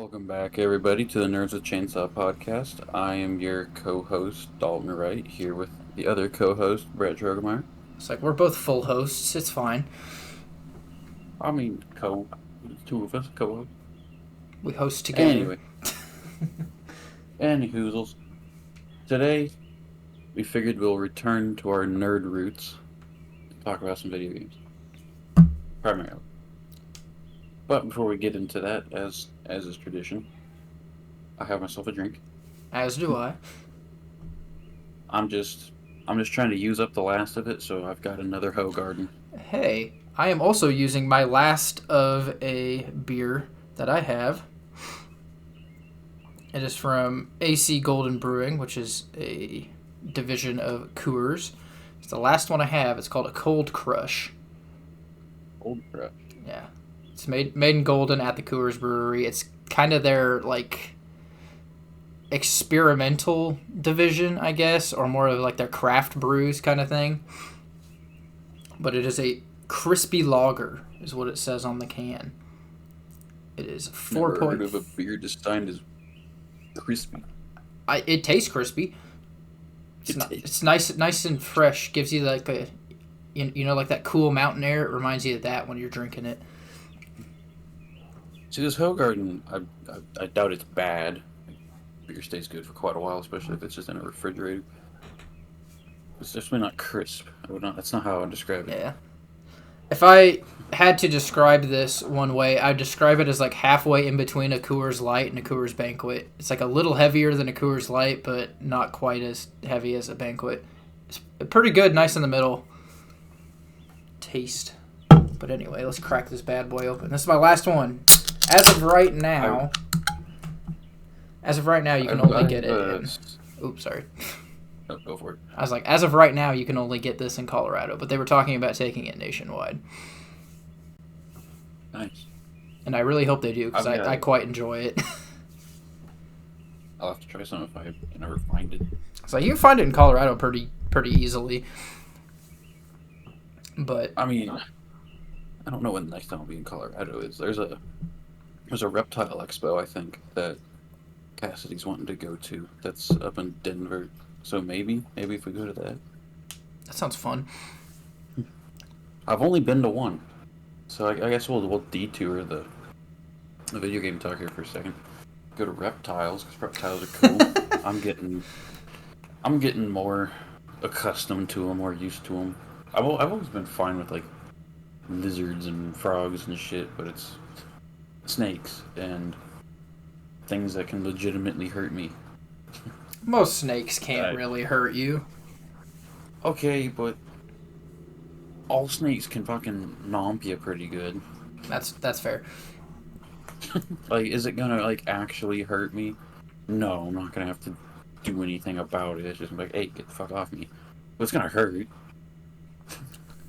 Welcome back, everybody, to the Nerds with Chainsaw podcast. I am your co-host, Dalton Wright, here with the other co-host, Brett Drogemeyer. It's like we're both full hosts. It's fine. I mean, two of us, co-hosts. We host together. Anyway, any hoozles. Today, we figured we'll return to our nerd roots to talk about some video games, primarily. But before we get into that, as is tradition, I have myself a drink. As do I. I'm just trying to use up the last of it, so I've got another Hoegaarden. Hey, I am also using my last of a beer that I have. It is from AC Golden Brewing, which is a division of Coors. It's the last one I have. It's called a Cold Crush. Cold Crush. Yeah. It's made in Golden at the Coors Brewery. It's kind of their, like, experimental division, I guess, or more of like their craft brews kind of thing. But it is a crispy lager, is what it says on the can. It is 4 Never heard of a beer designed as crispy. It tastes crispy. It's nice and fresh. Gives you like a, like that cool mountain air. It reminds you of that when you're drinking it. See, this Hoegaarden, I doubt it's bad. Beer stays good for quite a while, especially if it's just in a refrigerator. It's definitely not crisp. That's not how I would describe it. Yeah. If I had to describe this one way, I'd describe it as like halfway in between a Coors Light and a Coors Banquet. It's like a little heavier than a Coors Light, but not quite as heavy as a Banquet. It's pretty good, nice in the middle taste. But anyway, let's crack this bad boy open. This is my last one. As of right now, you can only get it in... Oops, sorry. No, go for it. I was like, as of right now, you can only get this in Colorado, but they were talking about taking it nationwide. Nice. And I really hope they do, because I quite enjoy it. I'll have to try some if I can ever find it. So you can find it in Colorado pretty easily. But I mean, I don't know when the next time I'll be in Colorado is. There's a reptile expo, I think, that Cassidy's wanting to go to. That's up in Denver. So maybe if we go to that. That sounds fun. I've only been to one, so I guess we'll detour the video game talk here for a second. Go to reptiles, because reptiles are cool. I'm getting more accustomed to them, more used to them. I've always been fine with like lizards and frogs and shit, but it's snakes and things that can legitimately hurt me. Most snakes can't really hurt you. Okay, but all snakes can fucking nomp you pretty good. That's fair. Like, is it gonna like actually hurt me? No, I'm not gonna have to do anything about it. It's just like, hey, get the fuck off me. But it's gonna hurt.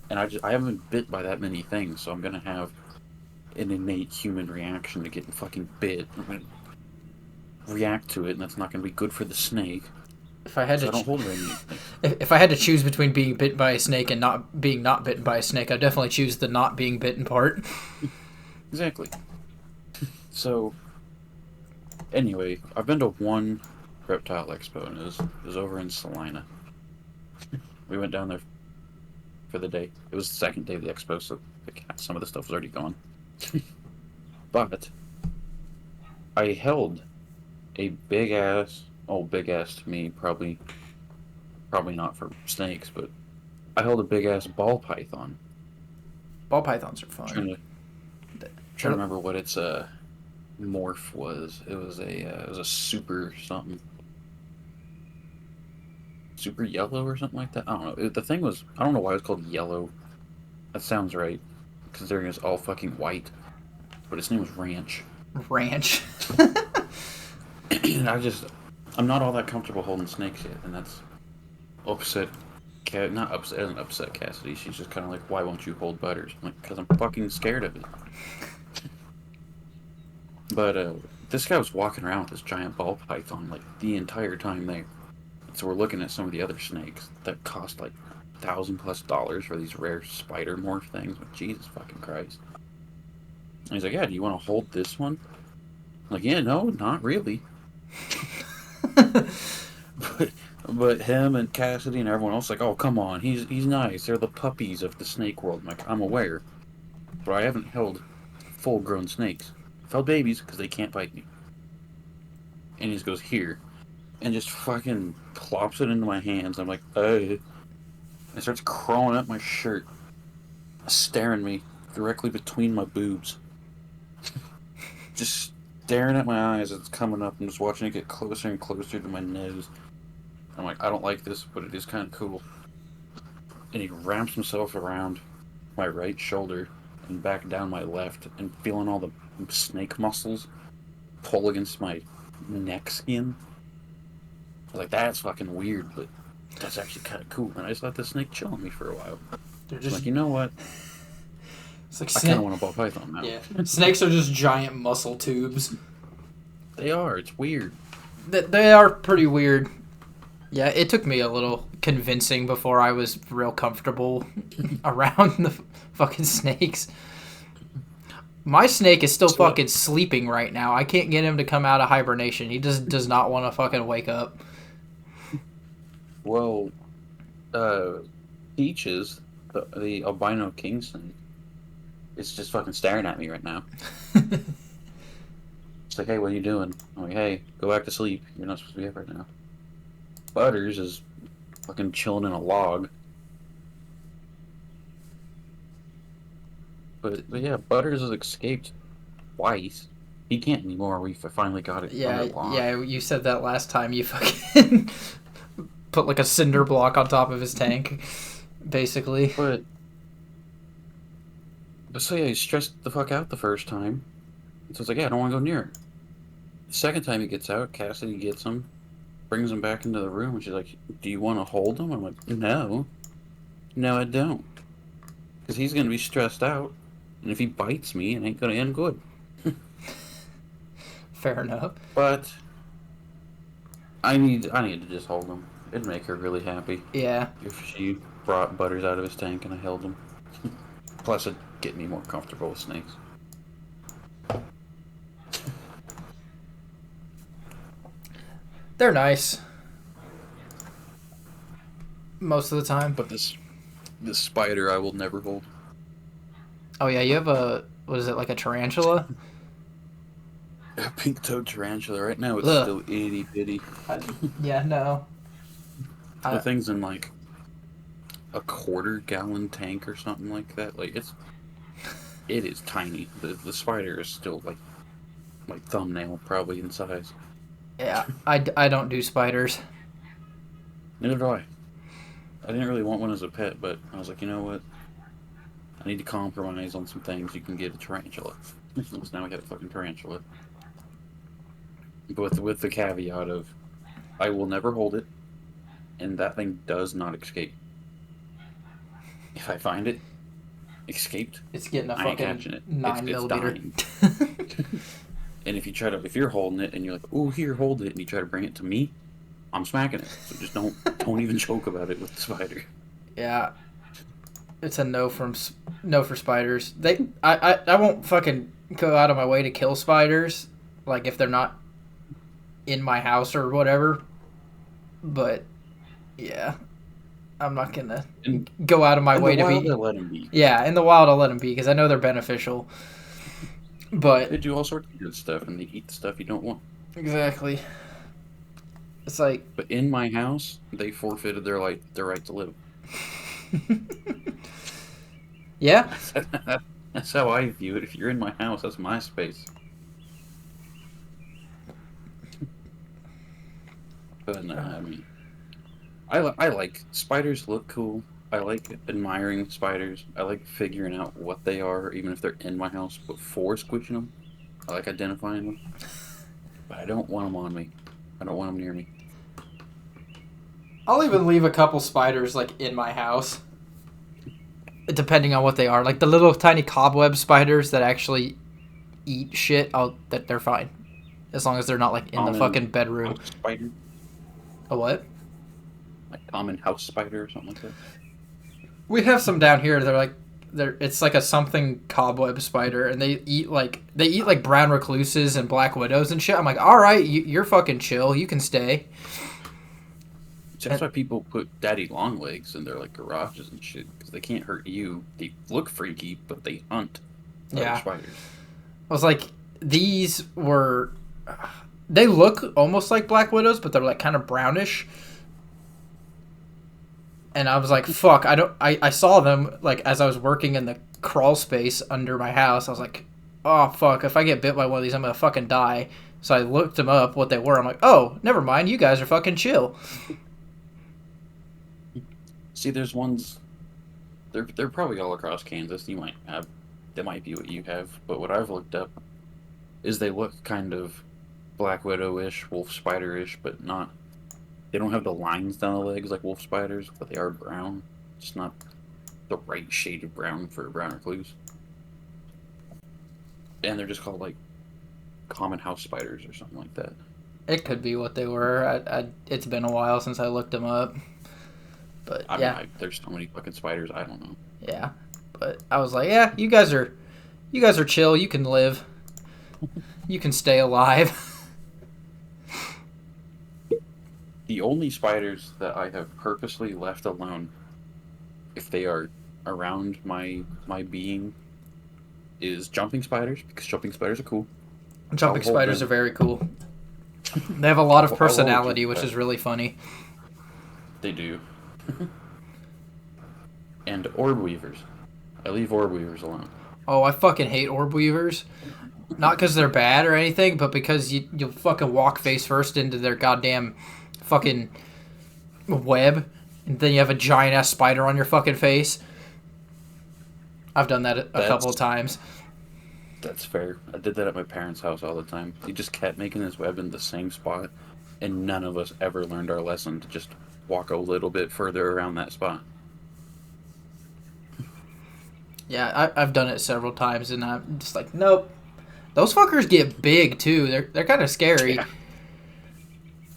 And I haven't been bit by that many things, so I'm gonna have an innate human reaction to getting fucking bit. I'm gonna react to it, and that's not gonna be good for the snake. If I had so I don't hold anything. If I had to choose between being bitten by a snake and not being bitten by a snake, I'd definitely choose the not being bitten part. Exactly. So, anyway, I've been to one reptile expo, and it was over in Salina. We went down there for the day. It was the second day of the expo, so some of the stuff was already gone. But I held a big ass to me, probably not for snakes, but I held a big ass ball python. Ball pythons are fun. Trying to remember what its morph was. It was a super something. Super yellow or something like that. I don't know. The thing was, I don't know why it was called yellow. That sounds right, considering it's all fucking white. But its name was Ranch. Ranch. I'm not all that comfortable holding snakes yet, and that's upset. It doesn't upset Cassidy. She's just kind of like, why won't you hold Butters? I'm like, because I'm fucking scared of it. But this guy was walking around with this giant ball python like the entire time there. So we're looking at some of the other snakes that cost like $1,000+ for these rare spider morph things. Like, Jesus fucking Christ. And he's like, yeah, do you want to hold this one? Like, yeah, no, not really. but but him and Cassidy and everyone else like, oh come on, he's nice. They're the puppies of the snake world. I'm like, I'm aware, but I haven't held full-grown snakes. I've held babies because they can't bite me. And he just goes here, and just fucking plops it into my hands. I'm like, oh. And starts crawling up my shirt, staring me directly between my boobs. Just staring at my eyes as it's coming up. I'm just watching it get closer and closer to my nose. I'm like, I don't like this, but it is kind of cool. And he wraps himself around my right shoulder and back down my left, and feeling all the snake muscles pull against my neck skin. I was like, that's fucking weird, but that's actually kind of cool. And I just let the snake chill on me for a while. They're just like, you know what? It's like I kind of want a ball python now. Yeah, snakes are just giant muscle tubes. They are. It's weird. They are pretty weird. Yeah, it took me a little convincing before I was real comfortable around the fucking snakes. My snake is still fucking sleeping right now. I can't get him to come out of hibernation. He just does not want to fucking wake up. Well, Peaches, the albino king snake, is just fucking staring at me right now. It's like, hey, what are you doing? I'm like, hey, go back to sleep. You're not supposed to be up right now. Butters is fucking chilling in a log. But yeah, Butters has escaped twice. He can't anymore. We finally got it. Yeah, you said that last time. You fucking put like a cinder block on top of his tank, basically. But so yeah, he stressed the fuck out the first time. So it's like, yeah, I don't want to go near him. The second time he gets out, Cassidy gets him, brings him back into the room, and she's like, do you want to hold him? I'm like, no. No, I don't. Because he's going to be stressed out, and if he bites me, it ain't going to end good. Fair enough. But I need to just hold him. It'd make her really happy. Yeah. If she brought Butters out of his tank and I held him. Plus, it'd get me more comfortable with snakes. They're nice. Most of the time. But this spider I will never hold. Oh yeah, you have what is it, like a tarantula? A pink-toed tarantula. Right now it's Ugh. still itty-bitty. Yeah, no. The thing's in like a quarter-gallon tank or something like that. Like it is tiny. The spider is still like my thumbnail probably in size. Yeah, I don't do spiders. Neither do I. I didn't really want one as a pet, but I was like, you know what? I need to compromise on some things. You can get a tarantula. So now I got a fucking tarantula. But with the caveat of, I will never hold it, and that thing does not escape. If I find it, escaped, It's getting a I ain't fucking catching it. 9mm. Dying. And if you're holding it, and you're like, oh, here, hold it, and you try to bring it to me, I'm smacking it. So just don't even joke about it with the spider. Yeah, it's a no for spiders. I won't fucking go out of my way to kill spiders, like if they're not in my house or whatever. But yeah, I'm not gonna go out of my way to be. I'll let them be. Yeah, in the wild I'll let them be because I know they're beneficial. But they do all sorts of good stuff, and they eat the stuff you don't want. Exactly. It's like. But in my house, they forfeited their right to live. Yeah. That's how I view it. If you're in my house, that's my space. But no, I mean, I like spiders. Look cool. I like admiring spiders. I like figuring out what they are, even if they're in my house, before squishing them. I like identifying them. But I don't want them on me. I don't want them near me. I'll even leave a couple spiders like in my house, depending on what they are. Like the little tiny cobweb spiders that actually eat shit. That they're fine, as long as they're not like in the fucking bedroom. Spider. A what? Like common house spider or something like that. We have some down here. They're like It's like a something cobweb spider, and they eat like brown recluses and black widows and shit. I'm like, all right, you're fucking chill. You can stay. That's why people put daddy long legs in their like garages and shit because they can't hurt you. They look freaky, but they hunt other Yeah, spiders. I was like, these were. They look almost like black widows, but they're like kind of brownish. And I was like, fuck, I saw them like as I was working in the crawl space under my house. I was like, oh fuck, if I get bit by one of these, I'm gonna fucking die. So I looked them up, what they were. I'm like, oh, never mind, you guys are fucking chill. See, there's ones. They're probably all across Kansas. That might be what you have. But what I've looked up is they look kind of black widow-ish, wolf spider-ish, but not. They don't have the lines down the legs like wolf spiders, but they are brown. Just not the right shade of brown for a brown recluse. And they're just called like common house spiders or something like that. It could be what they were. It's been a while since I looked them up. But yeah. I mean, there's so many fucking spiders, I don't know. Yeah. But I was like, yeah, you guys are chill. You can live. You can stay alive. The only spiders that I have purposely left alone, if they are around my being, is jumping spiders, because jumping spiders are cool. Jumping spiders are very cool. They have a lot of personality, which is really funny. They do. And orb weavers. I leave orb weavers alone. Oh, I fucking hate orb weavers. Not because they're bad or anything, but because you'll fucking walk face first into their goddamn fucking web, and then you have a giant ass spider on your fucking face. I've done that a couple of times. That's fair. I did that at my parents' house all the time. He just kept making his web in the same spot, and none of us ever learned our lesson to just walk a little bit further around that spot. Yeah, I've done it several times, and I'm just like, nope. Those fuckers get big too. They're kind of scary. Yeah.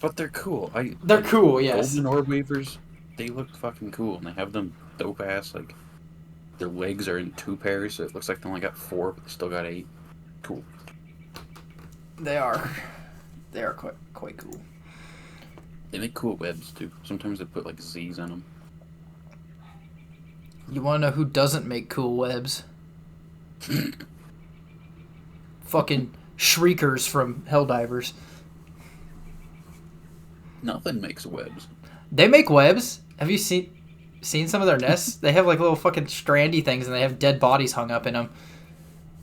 But they're cool. They're cool, yes. Golden orb weavers, they look fucking cool, and they have them dope ass like. Their legs are in 2 pairs, so it looks like they only got 4, but they still got 8. Cool. They are quite cool. They make cool webs too. Sometimes they put like Z's in them. You want to know who doesn't make cool webs? Fucking shriekers from Helldivers. Nothing makes webs. They make webs. Have you seen some of their nests? They have like little fucking strandy things, and they have dead bodies hung up in them.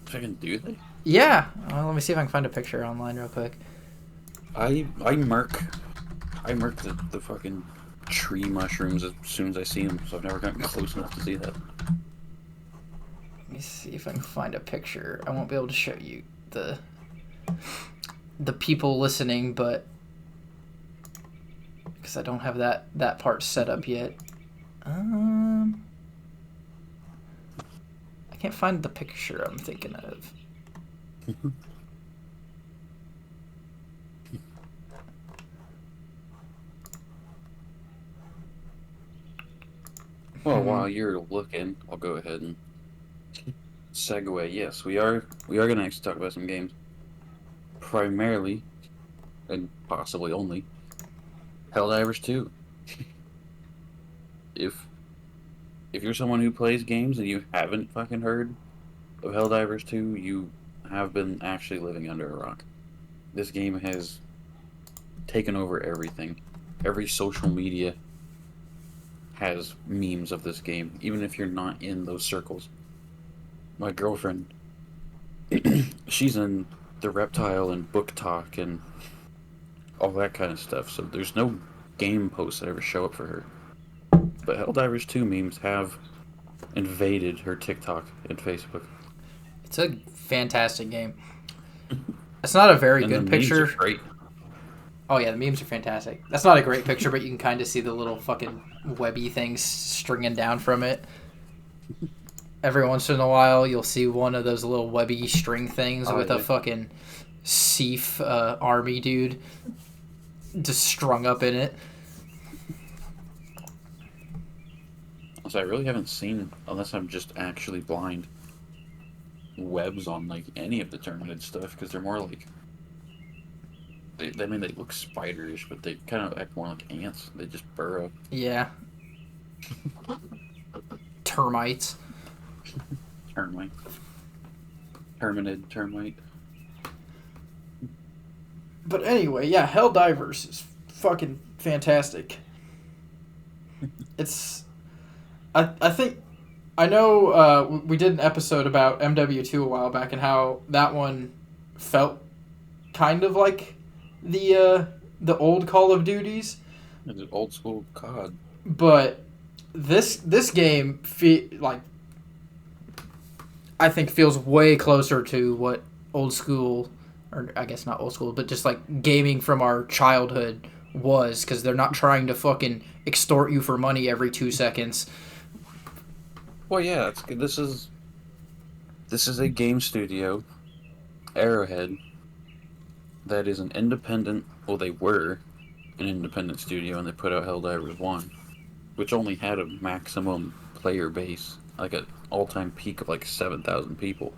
Fucking do they? Yeah. Well, let me see if I can find a picture online real quick. I mark the fucking tree mushrooms as soon as I see them, so I've never gotten close enough to see that. Let me see if I can find a picture. I won't be able to show you the people listening, but because I don't have that part set up yet. I can't find the picture I'm thinking of. Well, while you're looking, I'll go ahead and segue. Yes, we are gonna actually talk about some games. Primarily, and possibly only, Helldivers 2. If you're someone who plays games and you haven't fucking heard of Helldivers 2, you have been actually living under a rock. This game has taken over everything. Every social media has memes of this game, even if you're not in those circles. My girlfriend, she's in the Reptile and Book Talk and all that kind of stuff, so there's no game posts that ever show up for her. But Helldivers 2 memes have invaded her TikTok and Facebook. It's a fantastic game. It's not a very good picture. Memes are great. Oh yeah, the memes are fantastic. That's not a great picture, but you can kind of see the little fucking webby things stringing down from it. Every once in a while, you'll see one of those little webby string things with a fucking Seaf army dude just strung up in it. So I really haven't seen, unless I'm just actually blind, webs on like any of the Terminated stuff because they're more like I mean they look spiderish, but they kind of act more like ants. They just burrow. Yeah. Termites. Termite. Terminid termite. But anyway, yeah, Helldivers is fucking fantastic. It's, I think, I know we did an episode about MW2 a while back and how that one felt kind of like the old Call of Duties, It's an old school COD. but this game I think feels way closer to what old school, or I guess not old school, but just like gaming from our childhood was, because they're not trying to fucking extort you for money every 2 seconds. Well, yeah, this is a game studio, Arrowhead, that is an independent. Well, they were an independent studio, and they put out Helldivers 1, which only had a maximum player base, like an all-time peak of like 7,000 people.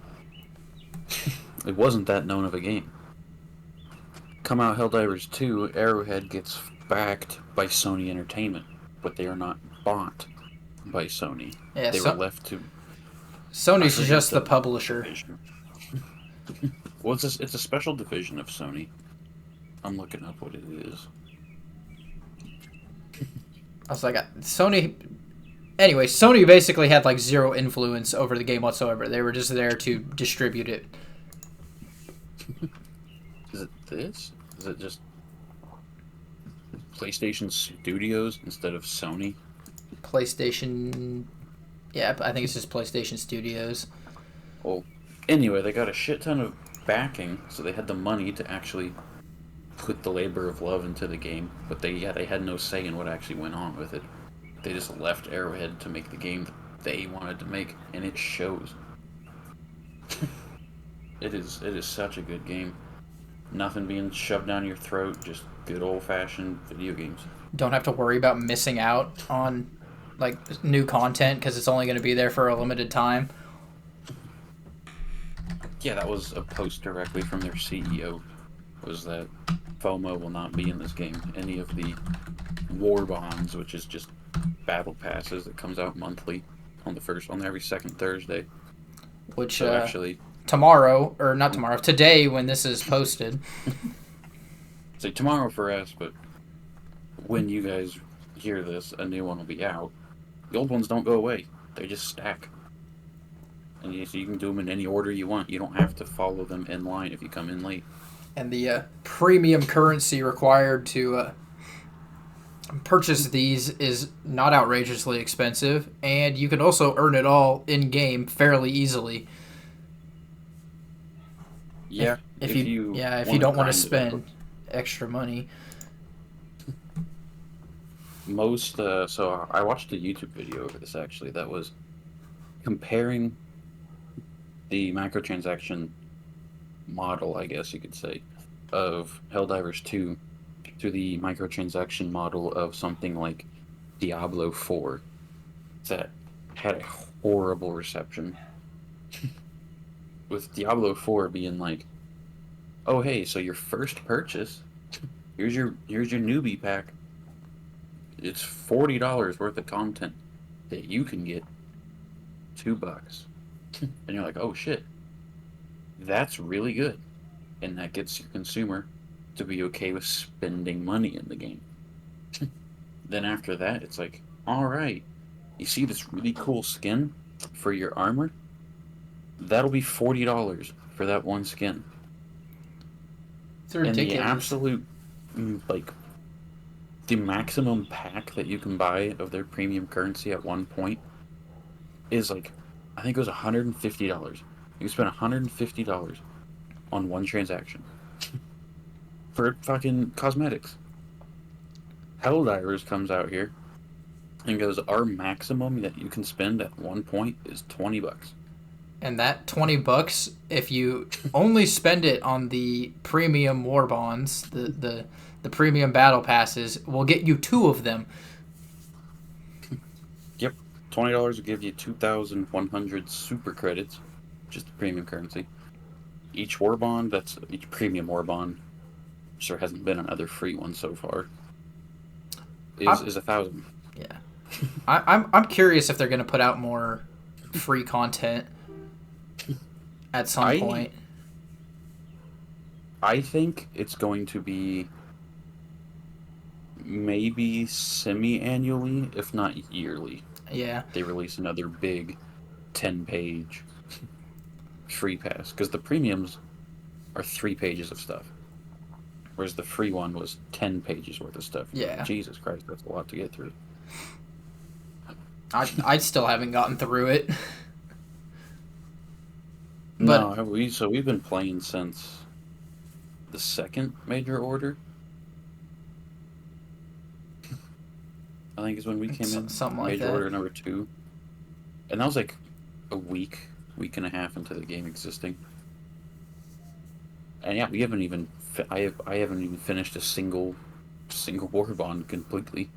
It wasn't that known of a game. Come out Helldivers 2, Arrowhead gets backed by Sony Entertainment, but they are not bought by Sony. Yeah, They were left to... Sony's just the publisher. Division. Well, it's a special division of Sony. I'm looking up what it is. I was like, Sony. Anyway, Sony basically had like zero influence over the game whatsoever. They were just there to distribute it. Is it this? Is it just PlayStation Studios instead of Sony? PlayStation. Yeah, I think it's just PlayStation Studios. Well, anyway, they got a shit ton of backing, so they had the money to actually put the labor of love into the game, but they had no say in what actually went on with it. They just left Arrowhead to make the game that they wanted to make, and it shows. It is such a good game. Nothing being shoved down your throat, just good old-fashioned video games. Don't have to worry about missing out on like new content because it's only going to be there for a limited time. Yeah, that was a post directly from their CEO, was that FOMO will not be in this game. Any of the war bonds, which is just battle passes that comes out monthly on every second Thursday. Which so actually tomorrow, or not tomorrow, today when this is posted. Say tomorrow for us, but when you guys hear this, a new one will be out. The old ones don't go away; they just stack. And so you can do them in any order you want. You don't have to follow them in line if you come in late. And the premium currency required to purchase these is not outrageously expensive, and you can also earn it all in game fairly easily. Yeah, if you don't want to spend extra money. So I watched a YouTube video over this actually that was comparing the microtransaction model, I guess you could say, of Helldivers 2 to the microtransaction model of something like Diablo 4 that had a horrible reception. With Diablo 4 being like, oh hey, so your first purchase, here's your newbie pack. It's $40 worth of content that you can get $2. And you're like, oh shit. That's really good. And that gets your consumer to be okay with spending money in the game. Then after that, it's like, alright, you see this really cool skin for your armor? That'll be $40 for that one skin. It's ridiculous. And the absolute, like, the maximum pack that you can buy of their premium currency at one point is like, I think it was $150. You spend $150 on one transaction for fucking cosmetics. Helldivers comes out here and goes, our maximum that you can spend at one point is $20. And that $20, if you only spend it on the premium war bonds, the premium battle passes, will get you 2 of them. Yep, $20 will give you 2,100 super credits, just the premium currency. Each war bond, that's each premium war bond. There hasn't been another free one so far. Is 1,000. Yeah, I'm curious if they're gonna put out more free content at some point. I think it's going to be maybe semi-annually, if not yearly. Yeah. They release another big 10-page free pass, because the premiums are 3 pages of stuff, whereas the free one was 10 pages worth of stuff. Yeah. Jesus Christ, that's a lot to get through. I still haven't gotten through it. No, we've been playing since the second major order. I think is when we came in. Something like major that. order number 2, and that was like a week and a half into the game existing. And yeah, we haven't even. I haven't even finished a single war bond completely.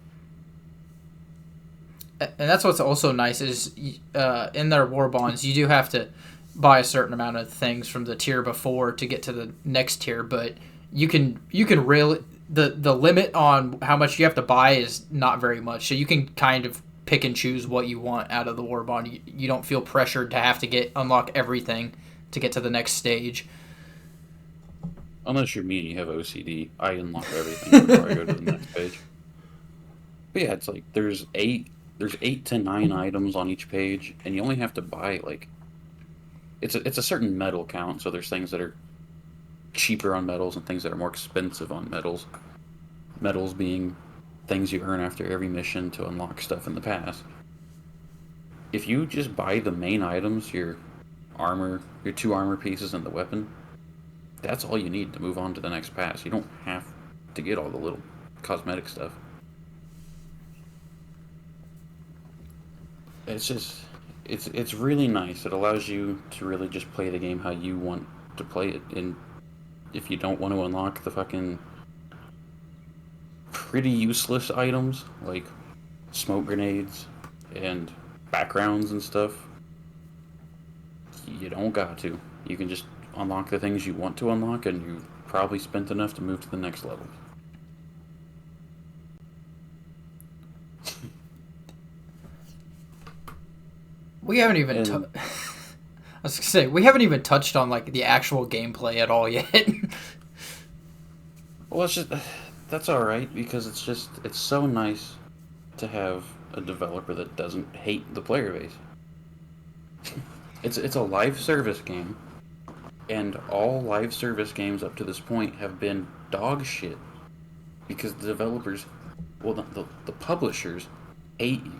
And that's what's also nice is in their war bonds you do have to buy a certain amount of things from the tier before to get to the next tier, but you can really the limit on how much you have to buy is not very much, so you can kind of pick and choose what you want out of the war bond. You don't feel pressured to have to unlock everything to get to the next stage. Unless you're me and you have OCD, I unlock everything before I go to the next page. But yeah, it's like there's 8 to 9 items on each page, and you only have to buy like it's a certain metal count. So there's things that are cheaper on metals and things that are more expensive on metals. Metals being things you earn after every mission to unlock stuff in the past. If you just buy the main items, your armor, your 2 armor pieces, and the weapon, that's all you need to move on to the next pass. You don't have to get all the little cosmetic stuff. It's really nice. It allows you to really just play the game how you want to play it. And if you don't want to unlock the fucking pretty useless items like smoke grenades and backgrounds and stuff, you don't got to. You can just unlock the things you want to unlock, and you've probably spent enough to move to the next level. We haven't even. I was gonna say we haven't even touched on like the actual gameplay at all yet. Well, it's just that's all right, because it's so nice to have a developer that doesn't hate the player base. It's a live service game, and all live service games up to this point have been dog shit because the developers, well, the publishers hate you.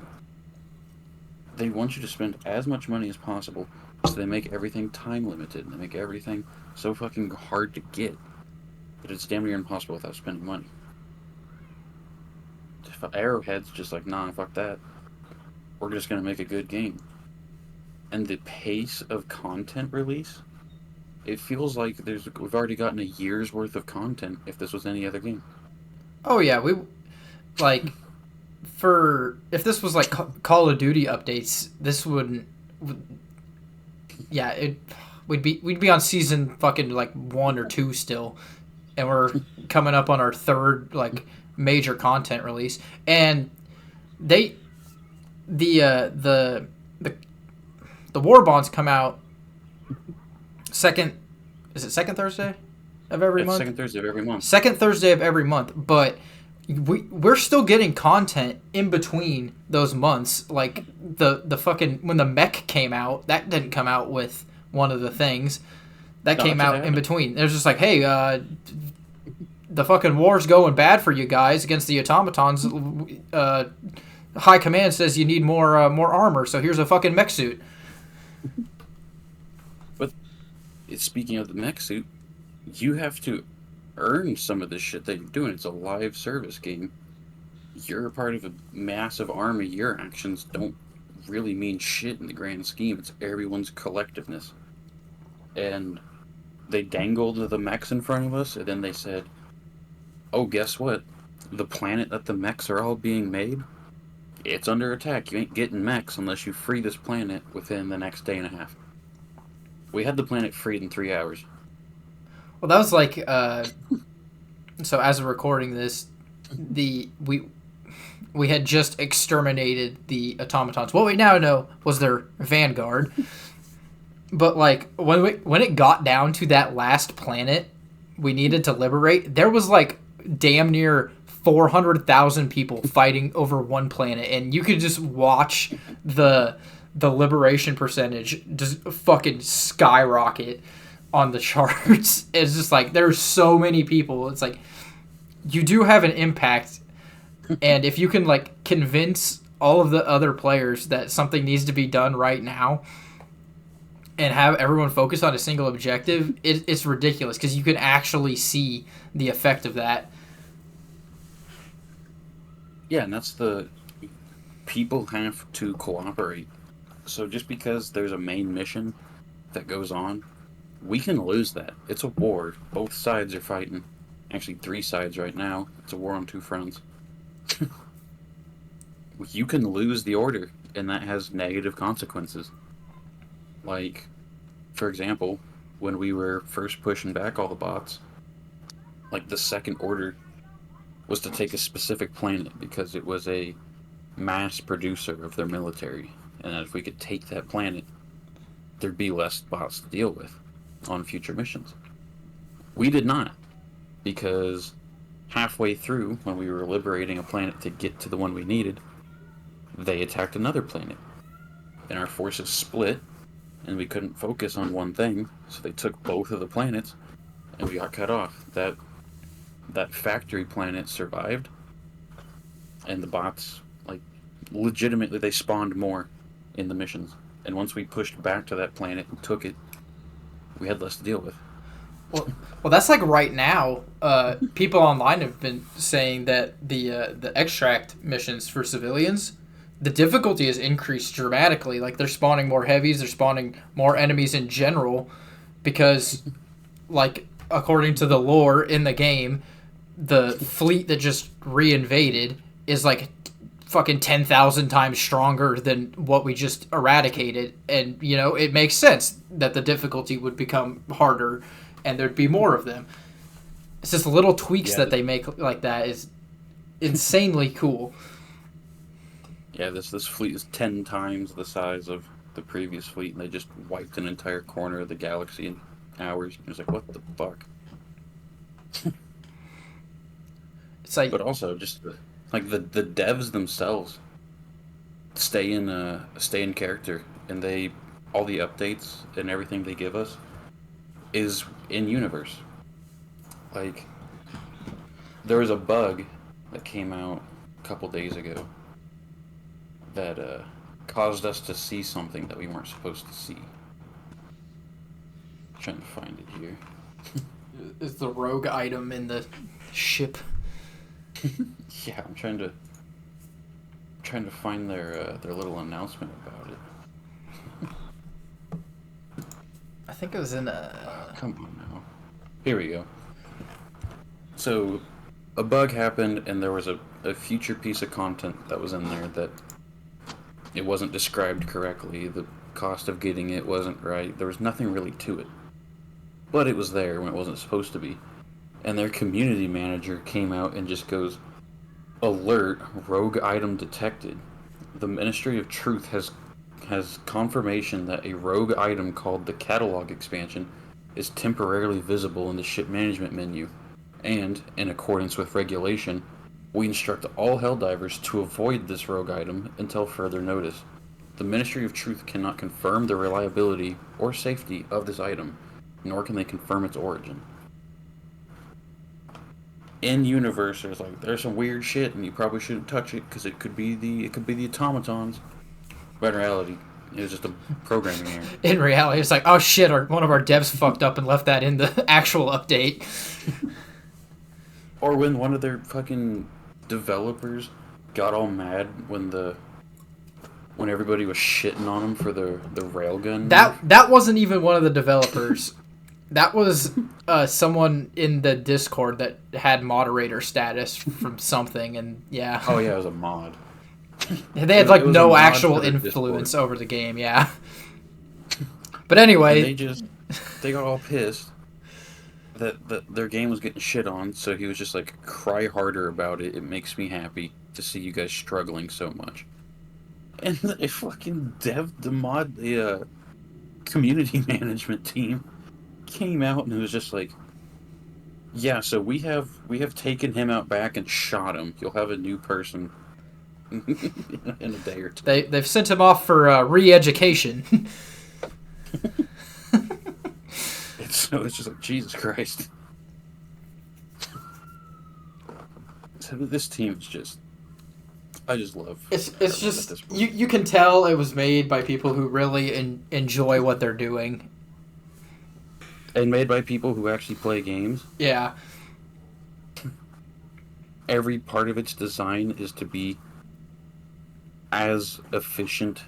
They want you to spend as much money as possible, so they make everything time limited, and they make everything so fucking hard to get that it's damn near impossible without spending money. Arrowhead's just like, nah, fuck that. We're just gonna make a good game. And the pace of content release, it feels like we've already gotten a year's worth of content if this was any other game. Oh yeah, we like. If this was like Call of Duty updates, this wouldn't. Yeah, we'd be on season fucking like 1 or 2 still, and we're coming up on our 3rd like major content release, and the war bonds come out second. Is it second Thursday of every month? Second Thursday of every month. Second Thursday of every month, but. We're still getting content in between those months. Like the fucking when the mech came out, that didn't come out with one of the things. That came out in between. It was just like, hey, the fucking war's going bad for you guys against the automatons. High command says you need more armor, so here's a fucking mech suit. But speaking of the mech suit, you have to earn some of this shit that you're doing. It's a live service game. You're a part of a massive army. Your actions don't really mean shit in the grand scheme. It's everyone's collectiveness. And they dangled the mechs in front of us, and then they said, oh, guess what? The planet that the mechs are all being made, it's under attack. You ain't getting mechs unless you free this planet within the next day and a half. We had the planet freed in 3 hours. Well, that was like so as we're recording this, we had just exterminated the automatons. What we now know was their vanguard. But like when it got down to that last planet we needed to liberate, there was like damn near 400,000 people fighting over one planet, and you could just watch the liberation percentage just fucking skyrocket on the charts. It's just like there's so many people. It's like you do have an impact, and if you can like convince all of the other players that something needs to be done right now and have everyone focus on a single objective, it's ridiculous because you can actually see the effect of that. Yeah, and that's the... People have to cooperate. So just because there's a main mission that goes on, we can lose that. It's a war. Both sides are fighting. Actually, 3 sides right now. It's a war on 2 fronts. You can lose the order, and that has negative consequences. Like, for example, when we were first pushing back all the bots, like the second order was to take a specific planet because it was a mass producer of their military, and if we could take that planet, there'd be less bots to deal with on future missions. We did not, because halfway through, when we were liberating a planet to get to the one we needed, they attacked another planet, and our forces split, and we couldn't focus on one thing, so they took both of the planets, and we got cut off. That factory planet survived, and the bots, like, legitimately, they spawned more in the missions. And once we pushed back to that planet and took it, we had less to deal with. Well, that's like right now. People online have been saying that the extract missions for civilians, the difficulty has increased dramatically. Like they're spawning more heavies, they're spawning more enemies in general, because, like, according to the lore in the game, the fleet that just re-invaded is like fucking 10,000 times stronger than what we just eradicated. And, you know, it makes sense that the difficulty would become harder and there'd be more of them. It's just little tweaks that they make like that is insanely cool. Yeah, this fleet is 10 times the size of the previous fleet, and they just wiped an entire corner of the galaxy in hours. It was like, what the fuck? It's like, but also just like the devs themselves stay in character, and they all the updates and everything they give us is in universe. Like there was a bug that came out a couple days ago that caused us to see something that we weren't supposed to see. I'm trying to find it here. is the rogue item in the ship? Yeah, I'm trying to find their little announcement about it. I think it was in a... come on now. Here we go. So, a bug happened, and there was a future piece of content that was in there that it wasn't described correctly. The cost of getting it wasn't right. There was nothing really to it. But it was there when it wasn't supposed to be. And their community manager came out and just goes, "Alert, rogue item detected. The Ministry of Truth has confirmation that a rogue item called the Catalog expansion is temporarily visible in the ship management menu. And, in accordance with regulation, we instruct all Helldivers to avoid this rogue item until further notice. The Ministry of Truth cannot confirm the reliability or safety of this item, nor can they confirm its origin." In universe, there's some weird shit, and you probably shouldn't touch it because it could be the automatons. But in reality, it was just a programming error. In reality, it's like, oh shit, one of our devs fucked up and left that in the actual update. Or when one of their fucking developers got all mad when everybody was shitting on them for the railgun. That wasn't even one of the developers. That was someone in the Discord that had moderator status from something, and yeah. Oh yeah, it was a mod. They had It was a no mod actual for their influence Discord. over the game. Yeah. But And anyway, they got all pissed that their game was getting shit on, so he was just like, cry harder about it. It makes me happy to see you guys struggling so much. And the fucking the community management team came out and it was just like, yeah, so we have taken him out back and shot him. You'll have a new person in a day or two. they've sent him off for re-education. It's just like, Jesus Christ. So this team is just, I just love. It's love it just at this point. you can tell it was made by people who really enjoy what they're doing. And made by people who actually play games. Yeah. Every part of its design is to be as efficient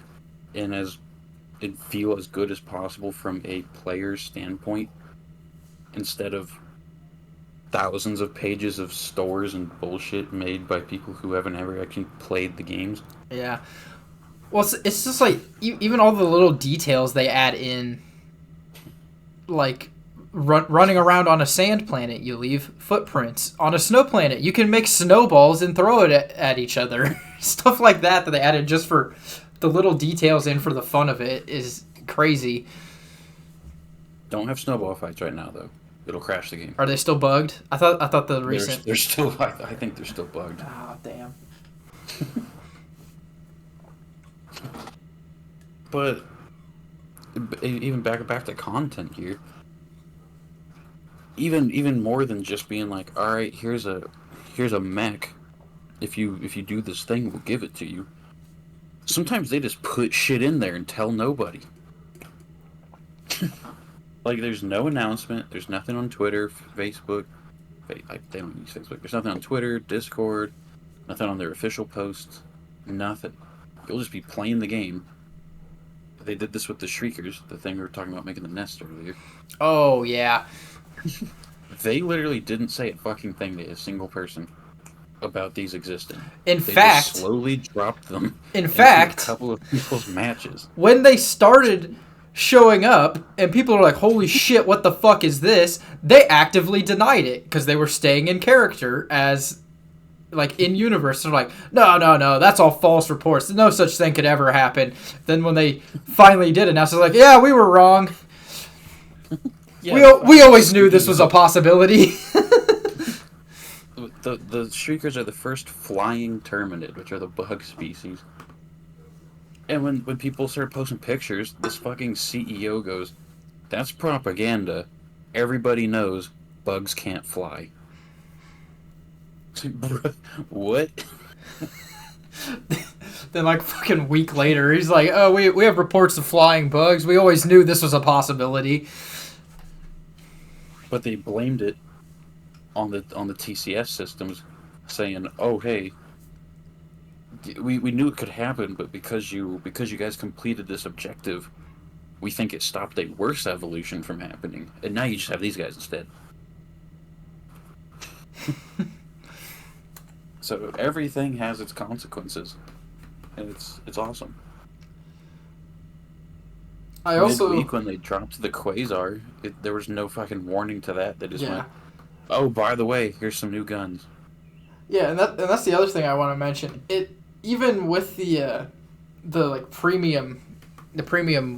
and feel as good as possible from a player's standpoint, instead of thousands of pages of stores and bullshit made by people who haven't ever actually played the games. Yeah. Well, it's just like even all the little details they add in, like running around on a sand planet, you leave footprints. On a snow planet, you can make snowballs and throw it at each other. Stuff like that they added just for the little details and for the fun of it is crazy. Don't have snowball fights right now, though. It'll crash the game. Are they still bugged? I thought the recent. They're still. I think they're still bugged. Ah, damn. But even back to content here. Even more than just being like, all right, here's a mech. If you do this thing, we'll give it to you. Sometimes they just put shit in there and tell nobody. Like, there's no announcement. There's nothing on Twitter, Facebook. They don't use Facebook. There's nothing on Twitter, Discord. Nothing on their official posts. Nothing. You'll just be playing the game. They did this with the Shriekers, the thing we were talking about making the nest earlier. Oh yeah. They literally didn't say a fucking thing to a single person about these existing. They just slowly dropped them. In fact, a couple of people's matches. When they started showing up and people are like, holy shit, what the fuck is this? They actively denied it because they were staying in character as, like, in universe. They're like, no, that's all false reports. No such thing could ever happen. Then when they finally did announce, they're like, yeah, we were wrong. Yeah, we always knew this was a possibility. The Shriekers are the first flying terminid, which are the bug species. And when people start posting pictures, this fucking CEO goes, that's propaganda. Everybody knows bugs can't fly. What? Then, like, fucking week later, he's like, oh, we have reports of flying bugs. We always knew this was a possibility. But they blamed it on the TCS systems, saying, "Oh, hey, we knew it could happen, but because you guys completed this objective, we think it stopped a worse evolution from happening, and now you just have these guys instead." So everything has its consequences, and it's awesome. I also Midweek, when they dropped the Quasar, there was no fucking warning to that. They just Yeah. went, "Oh, by the way, here's some new guns." Yeah, and that's the other thing I want to mention. It even with the like premium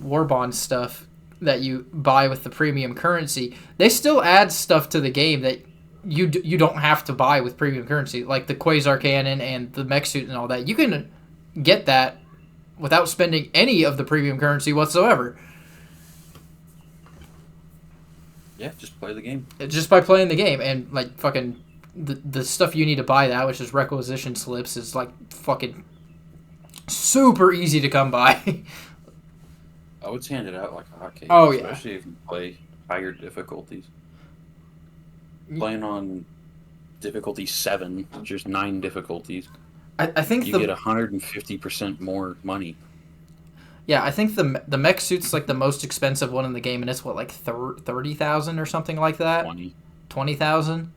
war bond stuff that you buy with the premium currency, they still add stuff to the game that you don't have to buy with premium currency, like the Quasar cannon and the mech suit and all that. You can get that without spending any of the premium currency whatsoever. Yeah, just play the game. Just by playing the game, and like fucking the stuff you need to buy that, which is requisition slips, is like fucking super easy to come by. Oh, it's handed out like hotcakes. Oh, yeah. Especially if you play higher difficulties. Playing on difficulty 7, which is 9 difficulties, I think you get 150% more money. Yeah, I think the mech suit's like the most expensive one in the game, and it's what, like 30,000 or something like that. 20. 20,000.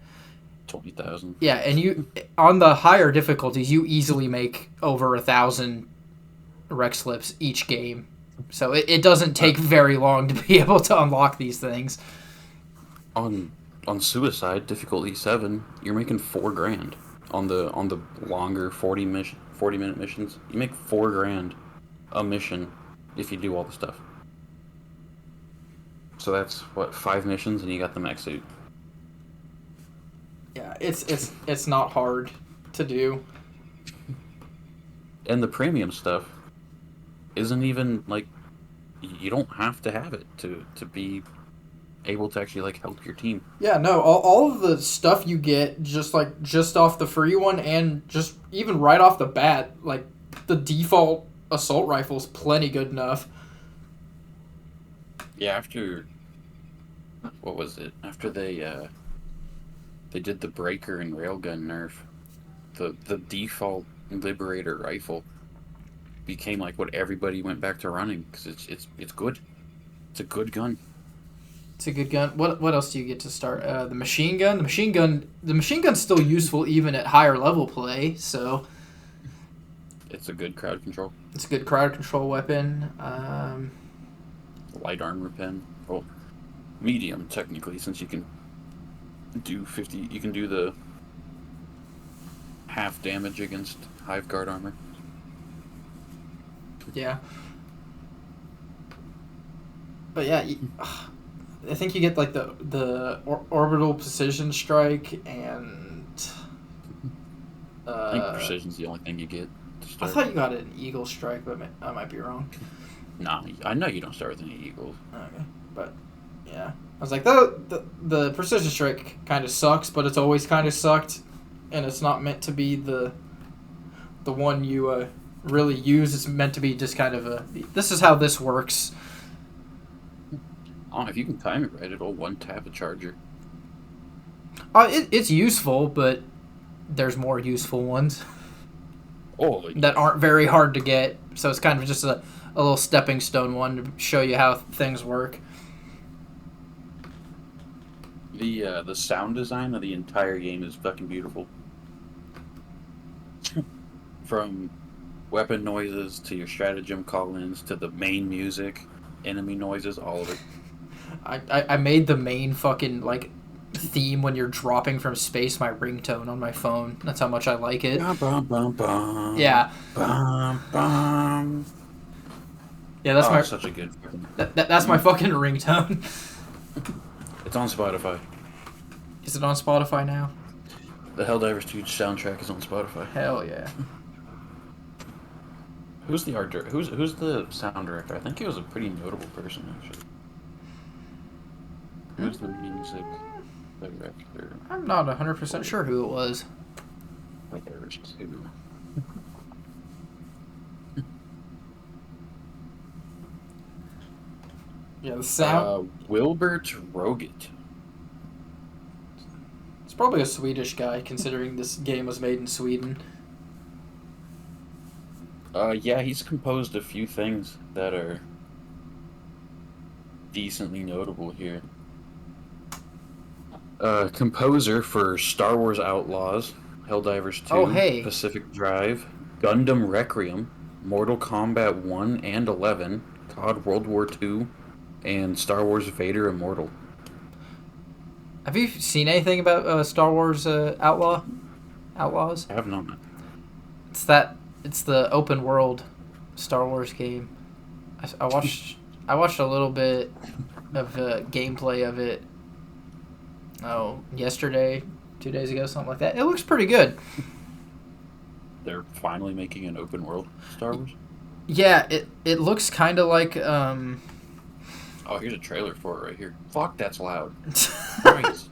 20,000. Yeah, and you on the higher difficulties, you easily make over 1,000 rec slips each game. So it doesn't take very long to be able to unlock these things. On Suicide difficulty 7, you're making $4,000 on the longer 40-minute missions. You make $4,000 a mission if you do all the stuff. So that's what, 5 missions and you got the mech suit. Yeah, it's not hard to do. And the premium stuff isn't even like, you don't have to have it to be able to actually like help your team. Yeah, no, all of the stuff you get just off the free one and just even right off the bat, like the default assault rifle is plenty good enough. Yeah, after what was it? After they did the breaker and railgun nerf, the default Liberator rifle became like what everybody went back to running because it's good. It's a good gun. It's a good gun. What else do you get to start? The machine gun. The machine gun's still useful even at higher level play. So it's a good crowd control. It's a good crowd control weapon. Light armor pen. Well, medium technically, since you can do 50. You can do the half damage against Hive Guard armor. Yeah. But yeah, I think you get like the orbital precision strike and. I think precision's the only thing you get to I start. thought you got an eagle strike, but I might be wrong. Nah, I know you don't start with any eagles. Okay, but yeah, I was like the precision strike kind of sucks, but it's always kind of sucked, and it's not meant to be the one you really use. It's meant to be just kind of this is how this works. Oh, if you can time it right, it'll one tap a charger. It's useful, but there's more useful ones Oh, that aren't very hard to get. So it's kind of just a little stepping stone one to show you how things work. the sound design of the entire game is fucking beautiful. From weapon noises to your stratagem call-ins to the main music, enemy noises, all of it. I made the main fucking like theme when you're dropping from space my ringtone on my phone. That's how much I like it. Bum, bum, bum, Yeah. Bum, bum. Yeah, that's my such a good fucking... that's my fucking ringtone. It's on Spotify. Is it on Spotify now? The Helldivers 2 soundtrack is on Spotify. Hell yeah. Who's the art director? Who's the sound director? I think he was a pretty notable person, actually. Who's the music director? I'm not 100% sure who it was. There's two. Yeah, the sound. Wilbert Roget. It's probably a Swedish guy, considering this game was made in Sweden. Yeah, he's composed a few things that are decently notable here. Composer for Star Wars Outlaws, Helldivers 2, Oh, hey. Pacific Drive, Gundam Requiem, Mortal Kombat 1 and 11, COD World War 2, and Star Wars Vader Immortal. Have you seen anything about Star Wars Outlaws? I have not. It's the open world Star Wars game. I watched a little bit of gameplay of it. Oh, yesterday, 2 days ago, something like that. It looks pretty good. They're finally making an open world Star Wars? Yeah, it looks kind of like Oh, here's a trailer for it right here. Fuck, that's loud. Christ.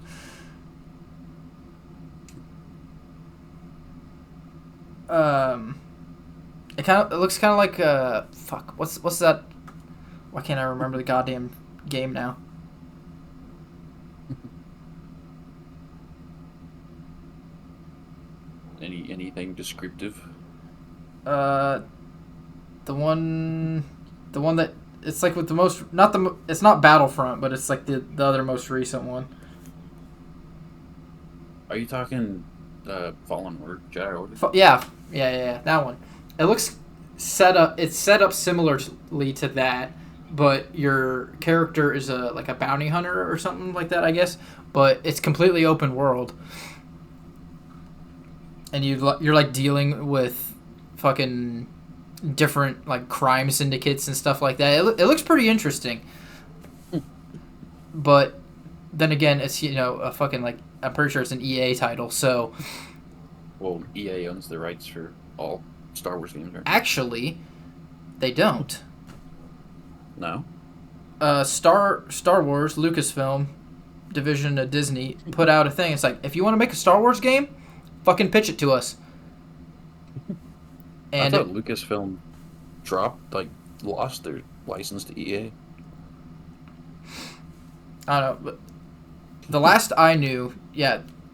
It looks kind of like fuck. What's that? Why can't I remember the goddamn game now? Anything descriptive? The one that it's like with the most it's not Battlefront, but it's like the other most recent one. Are you talking Fallen Order, Jedi Order? Yeah, that one. It looks set up. It's set up similarly to that, but your character is a bounty hunter or something like that, I guess. But it's completely open world, and you're like dealing with fucking different like crime syndicates and stuff like that. It looks pretty interesting, but then again, it's a fucking like I'm pretty sure it's an EA title, so. Well, EA owns the rights for all Star Wars games, right? Actually, they don't. No. Star Wars, Lucasfilm, division of Disney, put out a thing. It's like, if you want to make a Star Wars game, fucking pitch it to us. And I thought Lucasfilm lost their license to EA. I don't know, but the last I knew,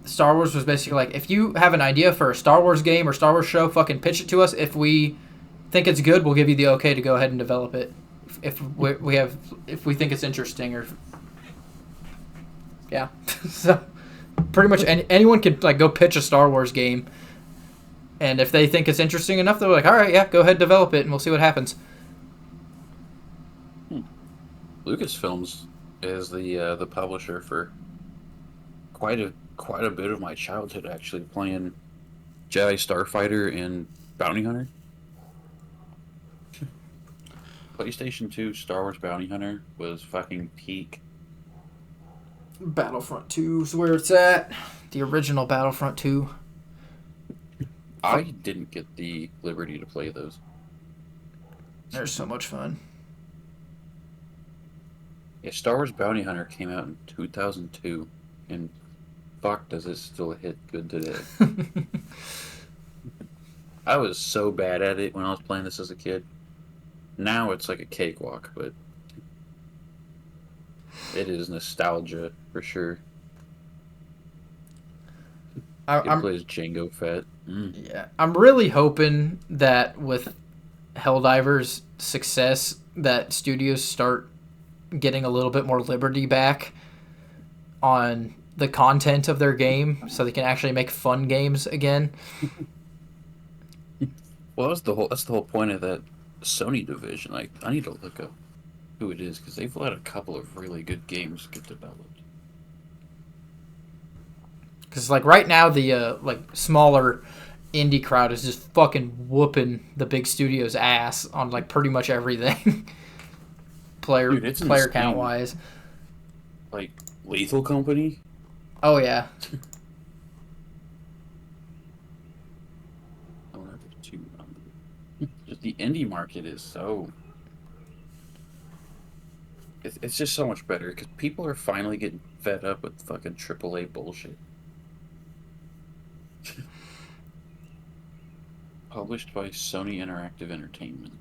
Star Wars was basically like, if you have an idea for a Star Wars game or Star Wars show, fucking pitch it to us. If we think it's good, we'll give you the okay to go ahead and develop it. If we think it's interesting or yeah, so pretty much anyone could like go pitch a Star Wars game, and if they think it's interesting enough, they're like, all right, yeah, go ahead, develop it, and we'll see what happens. Lucasfilms is the publisher for quite a bit of my childhood, actually, playing Jedi Starfighter and Bounty Hunter. PlayStation 2 Star Wars Bounty Hunter was fucking peak. Battlefront 2 is where it's at. The original Battlefront 2. I didn't get the liberty to play those. They're so much fun. Yeah, Star Wars Bounty Hunter came out in 2002, and fuck, does it still hit good today. I was so bad at it when I was playing this as a kid. Now it's like a cakewalk, but it is nostalgia for sure. I'm plays Jango Fett. Yeah, I'm really hoping that with Helldivers' success, that studios start getting a little bit more liberty back on the content of their game, so they can actually make fun games again. Well, that's the whole point of that Sony division. Like, I need to look up who it is because they've let a couple of really good games get developed. Because like right now, the like smaller indie crowd is just fucking whooping the big studio's ass on like pretty much everything. player count wise. Like Lethal Company. Oh yeah. Just the indie market is so. It's just so much better because people are finally getting fed up with fucking AAA bullshit. Published by Sony Interactive Entertainment.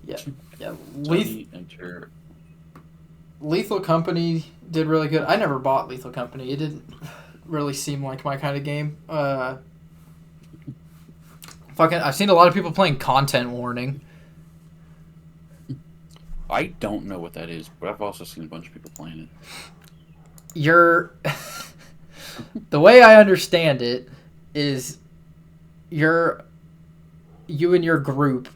Yeah. Lethal Company did really good. I never bought Lethal Company. It didn't really seem like my kind of game. I've seen a lot of people playing Content Warning. I don't know what that is, but I've also seen a bunch of people playing it. The way I understand it is you and your group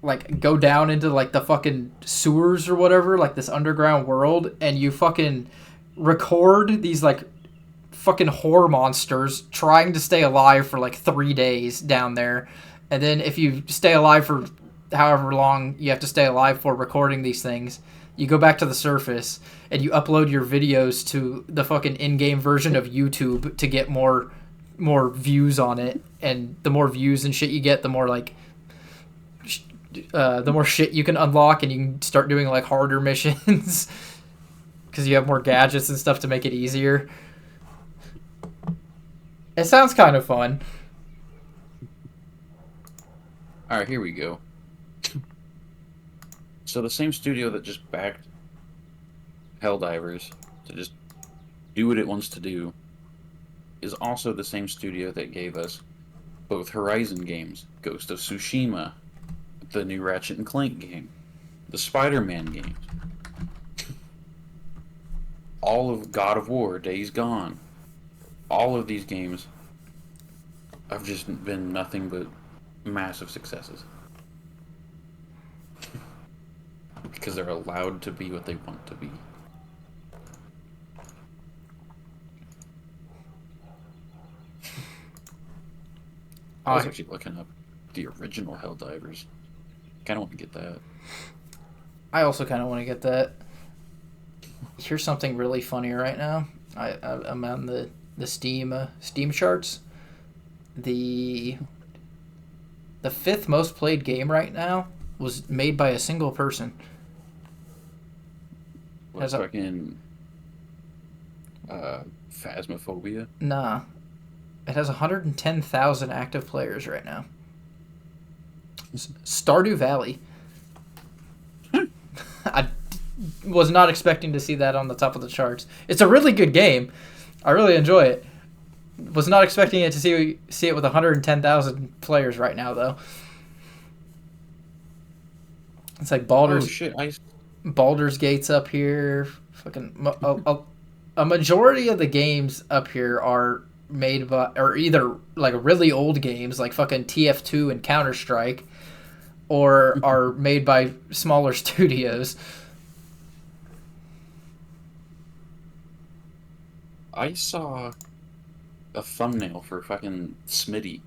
like go down into like the fucking sewers or whatever, like this underground world, and you fucking record these like fucking horror monsters trying to stay alive for like 3 days down there. And then if you stay alive for however long you have to stay alive for recording these things, you go back to the surface and you upload your videos to the fucking in-game version of YouTube to get more views on it. And the more views and shit you get, the more like the more shit you can unlock, and you can start doing like harder missions because you have more gadgets and stuff to make it easier. It sounds kind of fun. All right, here we go. So the same studio that just backed Helldivers to just do what it wants to do is also the same studio that gave us both Horizon games, Ghost of Tsushima, the new Ratchet and Clank game, the Spider-Man games, all of God of War, Days Gone. all of these games have just been nothing but massive successes. Because they're allowed to be what they want to be. I was actually looking up the original Helldivers. Kind of want to get that. I also kind of want to get that. Here's something really funny right now. I'm on the Steam charts. The fifth most played game right now was made by a single person. What's fucking Phasmophobia? Nah. It has 110,000 active players right now. Stardew Valley. I was not expecting to see that on the top of the charts. It's a really good game. I really enjoy it. Was not expecting it to see it with 110,000 players right now, though. It's like Baldur's... Oh, shit. Baldur's Gate's up here. Fucking... A majority of the games up here are made by... Or either, like, really old games, like fucking TF2 and Counter-Strike, or are made by smaller studios. I saw a thumbnail for fucking Smitty.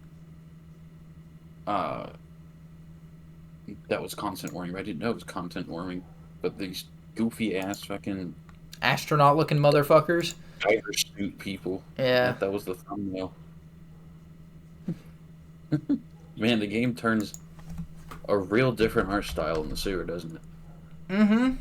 That was content warning. I didn't know it was content warning. But these goofy ass fucking Astronaut looking motherfuckers. tiger suit people. Yeah. That was the thumbnail. Man, the game turns a real different art style in the sewer, doesn't it? Mm-hmm.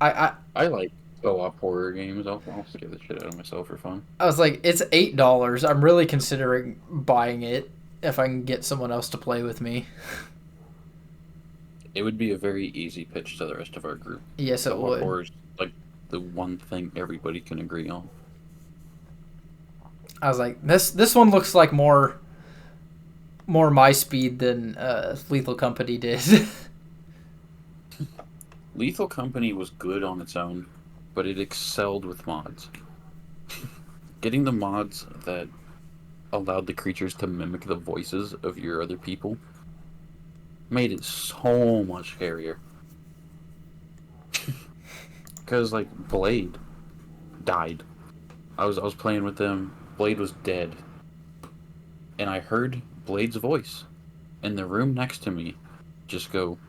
I like co-op horror games. I'll scare the shit out of myself for fun. I was like, it's $8. I'm really considering buying it if I can get someone else to play with me. It would be a very easy pitch to the rest of our group. Yes, it would. Horror's like the one thing everybody can agree on. I was like, this one looks like more my speed than Lethal Company did. Lethal Company was good on its own, but it excelled with mods. Getting the mods that allowed the creatures to mimic the voices of your other people made it so much scarier. Because, like, Blade died. I was playing with them. Blade was dead. And I heard Blade's voice in the room next to me just go,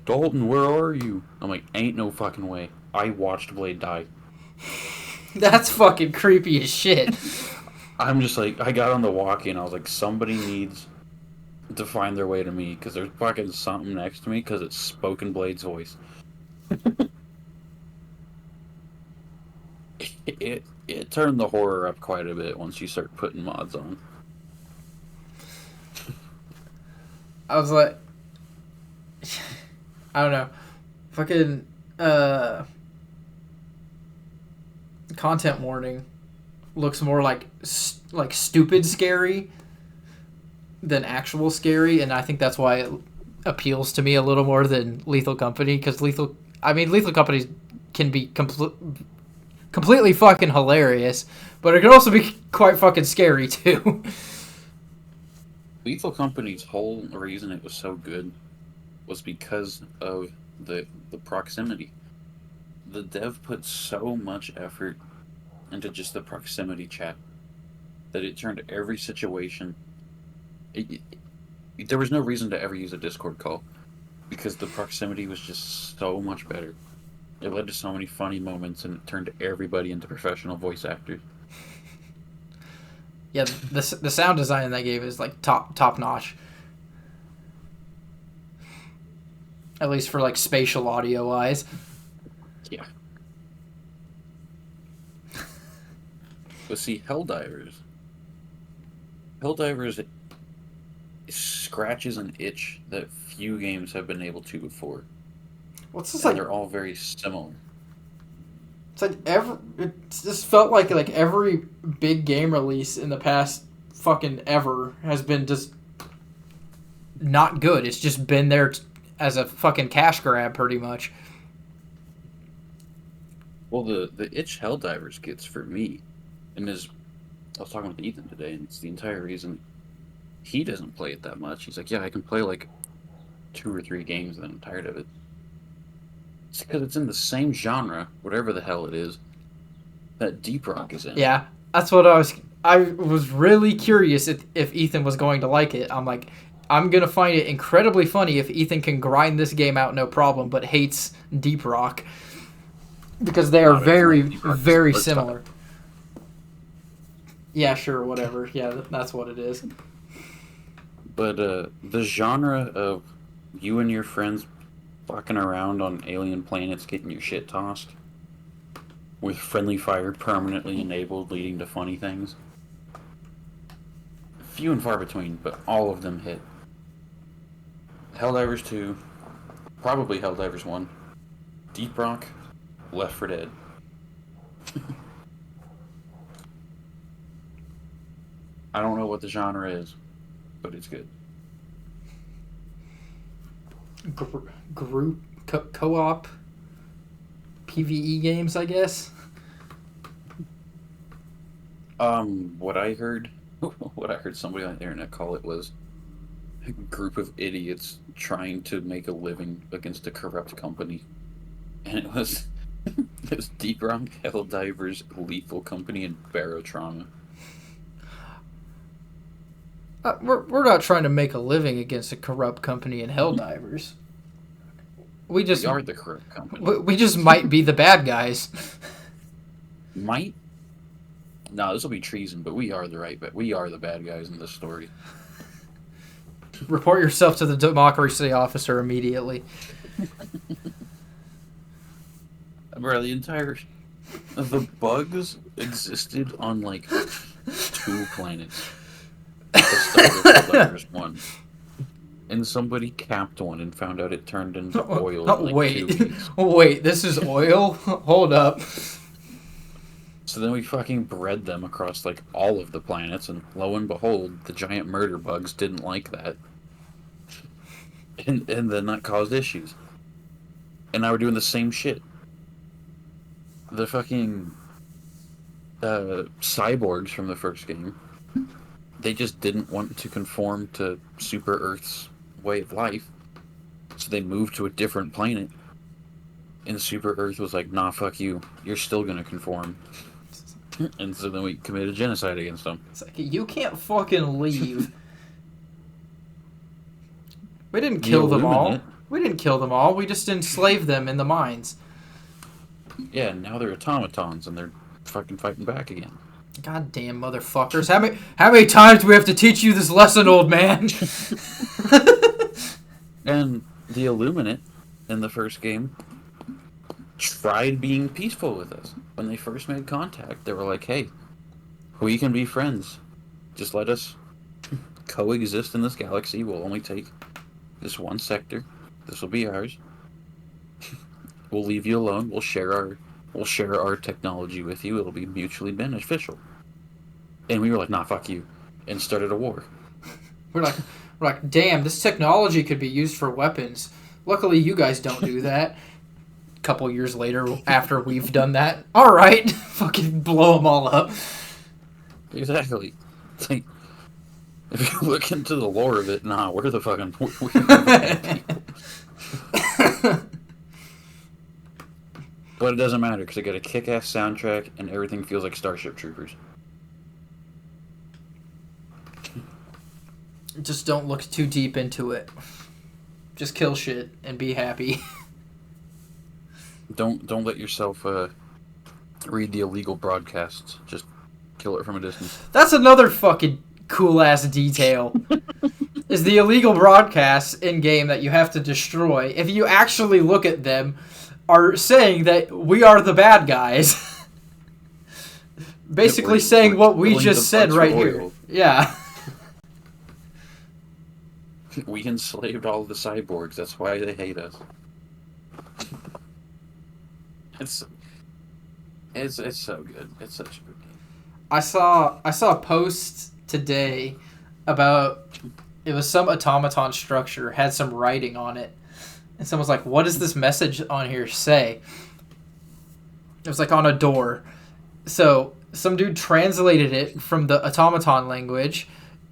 "Dalton, where are you?" I'm like, ain't no fucking way. I watched Blade die. That's fucking creepy as shit. I'm just like, I got on the walkie and I was like, somebody needs to find their way to me because there's fucking something next to me because it's spoken Blade's voice. It turned the horror up quite a bit once you start putting mods on. I was like, I don't know, fucking content warning looks more like stupid scary than actual scary, and I think that's why it appeals to me a little more than Lethal Company, because Lethal Company can be completely fucking hilarious, but it can also be quite fucking scary too. Lethal Company's whole reason it was so good was because of the proximity. The dev put so much effort into just the proximity chat that it turned every situation. There was no reason to ever use a Discord call because the proximity was just so much better. It led to so many funny moments and it turned everybody into professional voice actors. Yeah, the sound design in that game is like top notch. At least for like spatial audio wise. Yeah. But see, Helldivers scratches an itch that few games have been able to before. What's this And like? they're all very similar. It's like it just felt like every big game release in the past fucking ever has been just not good. It's just been there as a fucking cash grab, pretty much. Well, the itch Helldivers gets for me, and is I was talking with Ethan today, and it's the entire reason he doesn't play it that much. He's like, yeah, I can play like 2 or 3 games, and then I'm tired of it. It's because it's in the same genre, whatever the hell it is, that Deep Rock is in. Yeah, that's what I was really curious if Ethan was going to like it. I'm like, I'm going to find it incredibly funny if Ethan can grind this game out no problem, but hates Deep Rock. Because they are very, very similar. Yeah, sure, whatever. Yeah, that's what it is. But the genre of you and your friends fucking around on alien planets getting your shit tossed, with friendly fire permanently enabled, leading to funny things. Few and far between, but all of them hit. Helldivers 2, probably Helldivers 1, Deep Rock, Left 4 Dead. I don't know what the genre is, but it's good. Group co-op PvE games, I guess. What I heard somebody on the internet call it was a group of idiots trying to make a living against a corrupt company, and it was Deep Rock, Helldivers, Lethal Company, and Barotrauma. We're not trying to make a living against a corrupt company in Helldivers. We are the corrupt company. We just might be the bad guys. Might? No, this will be treason, but we are the bad guys in this story. Report yourself to the democracy officer immediately. Bro, the bugs existed on like 2 planets at the start of Helldivers 1. And somebody capped one and found out it turned into oil in like 2 weeks. Wait, this is oil? Hold up. So then we fucking bred them across like all of the planets, and lo and behold, the giant murder bugs didn't like that. And then that caused issues. And now we're doing the same shit. The fucking cyborgs from the first game, they just didn't want to conform to Super Earth's way of life, so they moved to a different planet. And Super Earth was like, nah, fuck you, you're still gonna conform. And so then we committed genocide against them. It's like, you can't fucking leave. We didn't kill them all. We didn't kill them all. We just enslaved them in the mines. Yeah, and now they're automatons and they're fucking fighting back again. Goddamn motherfuckers. How many times do we have to teach you this lesson, old man? And the Illuminate in the first game tried being peaceful with us. When they first made contact, they were like, hey, we can be friends. Just let us coexist in this galaxy. We'll only take this one sector. This will be ours. We'll leave you alone. We'll share our technology with you. It'll be mutually beneficial. And we were like, nah, fuck you. And started a war. We're like, damn, this technology could be used for weapons. Luckily, you guys don't do that. Couple years later, after we've done that, all right, fucking blow them all up. Exactly. It's like, if you look into the lore of it, nah, we're the fucking people. But it doesn't matter because they got a kick-ass soundtrack and everything feels like Starship Troopers. Just don't look too deep into it. Just kill shit and be happy. Don't let yourself read the illegal broadcasts. Just kill it from a distance. That's another fucking cool ass detail. Is the illegal broadcasts in game that you have to destroy. If you actually look at them, are saying that we are the bad guys. Basically saying what we just said right here. Yeah. We enslaved all the cyborgs. That's why they hate us. It's so good. It's such a good game. I saw a post today about, it was some automaton structure, had some writing on it, And someone's like, what does this message on here say? It was like on a door. So some dude translated it from the automaton language.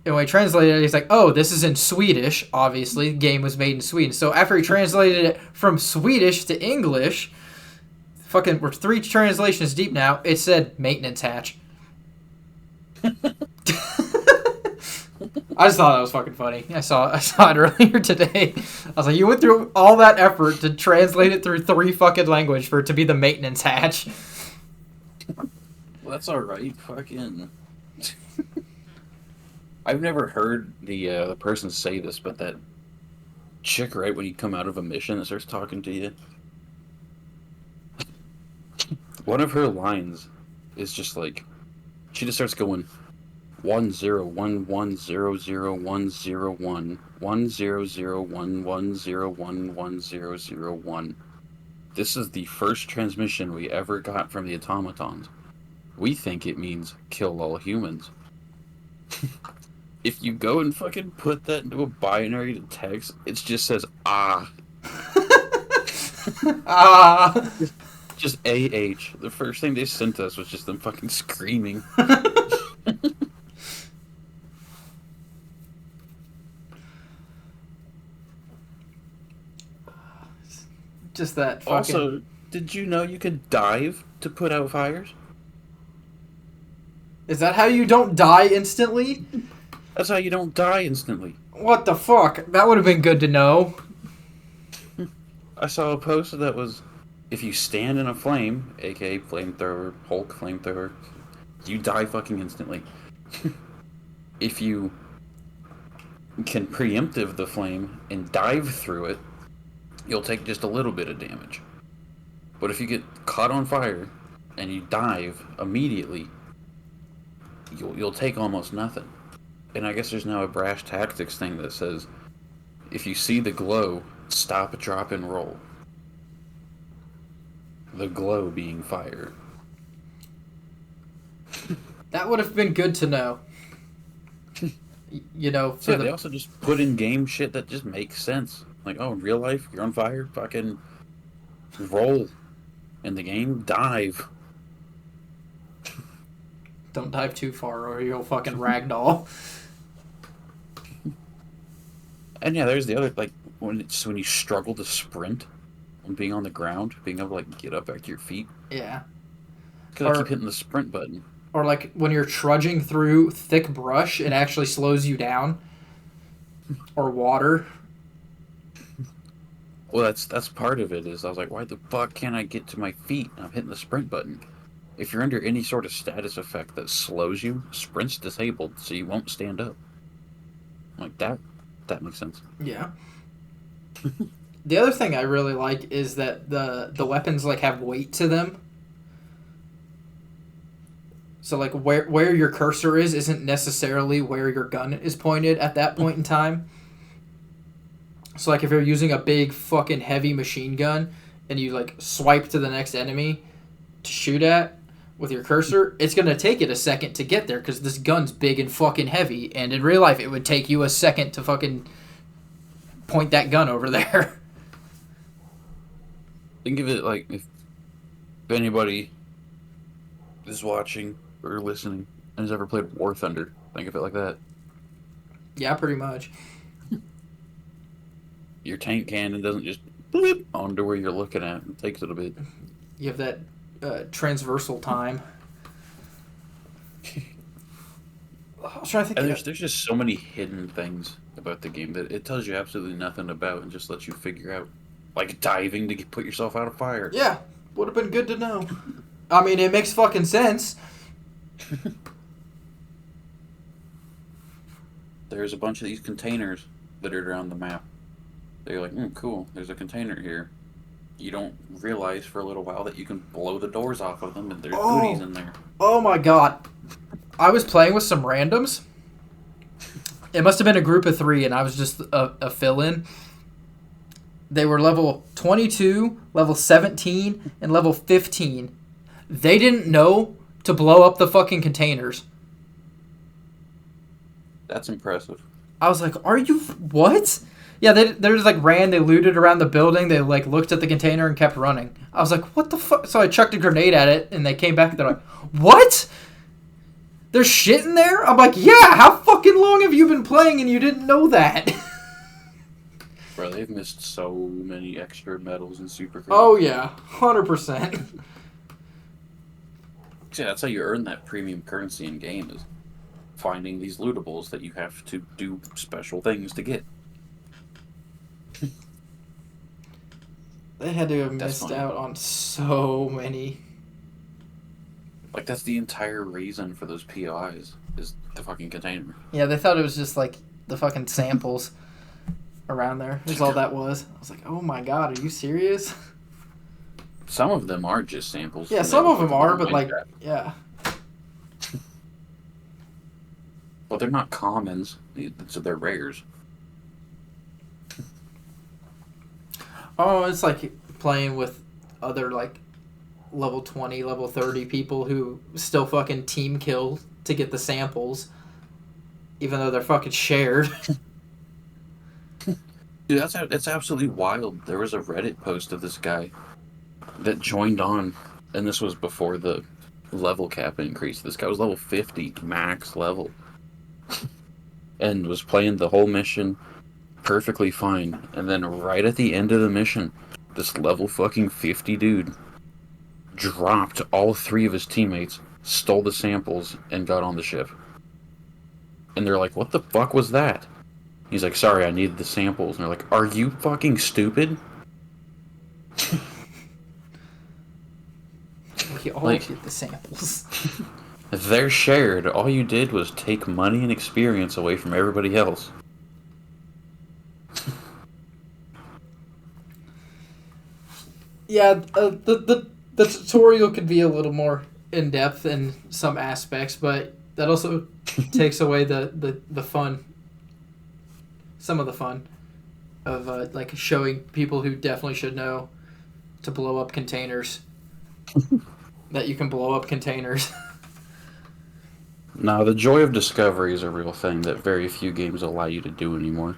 And when he translated it, he's like, oh, this is in Swedish, obviously. The game was made in Sweden. So after he translated it from Swedish to English, we're 3 translations deep now, it said maintenance hatch. I just thought that was fucking funny. I saw it earlier today. I was like, you went through all that effort to translate it through 3 fucking language for it to be the maintenance hatch. Well, that's alright. Fucking... I've never heard the person say this, but that chick, right, when you come out of a mission that starts talking to you, one of her lines is just like, she just starts going 1011001001 100110110001. This is the first transmission we ever got from the automatons. We think it means kill all humans. If you go and fucking put that into a binary to text, it just says, ah. Ah. Just AH. The first thing they sent us was just them fucking screaming. Just that fucking... Also, did you know you could dive to put out fires? Is that how you don't die instantly? That's how you don't die instantly. What the fuck? That would have been good to know. I saw a post that was, if you stand in a flame, aka flamethrower, Hulk flamethrower, you die fucking instantly. If you can preemptive the flame and dive through it, you'll take just a little bit of damage. But if you get caught on fire and you dive immediately, you'll take almost nothing. And I guess there's now a brash tactics thing that says, if you see the glow, stop, drop, and roll. The glow being fire. That would have been good to know. You know, So they also just put in game shit that just makes sense. Like, oh, in real life, you're on fire, fucking roll. In the game, dive. Don't dive too far or you'll fucking ragdoll. And yeah, there's the other, like, when you struggle to sprint, when being on the ground, being able to, like, get up back to your feet. Yeah. Because I keep hitting the sprint button. Or, like, when you're trudging through thick brush, it actually slows you down. Or water. Well, that's part of it, is I was like, why the fuck can't I get to my feet? And I'm hitting the sprint button. If you're under any sort of status effect that slows you, sprint's disabled, so you won't stand up. Like, that makes sense. Yeah. The other thing I really like is that the weapons, like, have weight to them. So, like, where your cursor isn't necessarily where your gun is pointed at that point in time. So, like, if you're using a big fucking heavy machine gun and you, like, swipe to the next enemy to shoot at with your cursor, it's going to take it a second to get there because this gun's big and fucking heavy. And in real life, it would take you a second to fucking point that gun over there. Think of it like if anybody is watching or listening and has ever played War Thunder, think of it like that. Yeah, pretty much. Your tank cannon doesn't just bloop onto where you're looking at. It takes it a bit. You have that transversal time. I was trying to think. And there's just so many hidden things about the game that it tells you absolutely nothing about and just lets you figure out. Like diving to put yourself out of fire. Yeah, would have been good to know. I mean, it makes fucking sense. There's a bunch of these containers littered around the map. They're like, cool, there's a container here. You don't realize for a little while that you can blow the doors off of them and there's goodies in there. Oh my god. I was playing with some randoms. It must have been a group of 3 and I was just a fill-in. They were level 22, level 17, and level 15. They didn't know to blow up the fucking containers. That's impressive. I was like, are you... What? Yeah, they just like ran. They looted around the building. They like looked at the container and kept running. I was like, what the fuck? So I chucked a grenade at it, and they came back. And they're like, what? There's shit in there? I'm like, yeah. How fucking long have you been playing and you didn't know that? Bro, they've missed so many extra medals and super. Oh yeah, 100%. Yeah, that's how you earn that premium currency in game, is finding these lootables that you have to do special things to get. They had to have missed out on so many. Like, that's the entire reason for those PIs, is the fucking container. Yeah, they thought it was just like the fucking samples around there. Is all that was. I was like, oh my god, are you serious? Some of them are just samples. Yeah, some of them are, but like, yeah. Well, they're not commons, so they're rares. Oh, it's like playing with other like level 20, level 30 people who still fucking team kill to get the samples, even though they're fucking shared. Dude, that's absolutely wild. There was a Reddit post of this guy that joined on, and this was before the level cap increase. This guy was level 50, max level, and was playing the whole mission perfectly fine. And then right at the end of the mission, this level fucking 50 dude dropped all 3 of his teammates, stole the samples, and got on the ship. And they're like, what the fuck was that? He's like, sorry, I needed the samples. And they're like, are you fucking stupid? We all get the samples. They're shared. All you did was take money and experience away from everybody else. Yeah, the tutorial could be a little more in depth in some aspects, but that also takes away the fun. Some of the fun of like showing people who definitely should know to blow up containers. That you can blow up containers. Now, the joy of discovery is a real thing that very few games allow you to do anymore.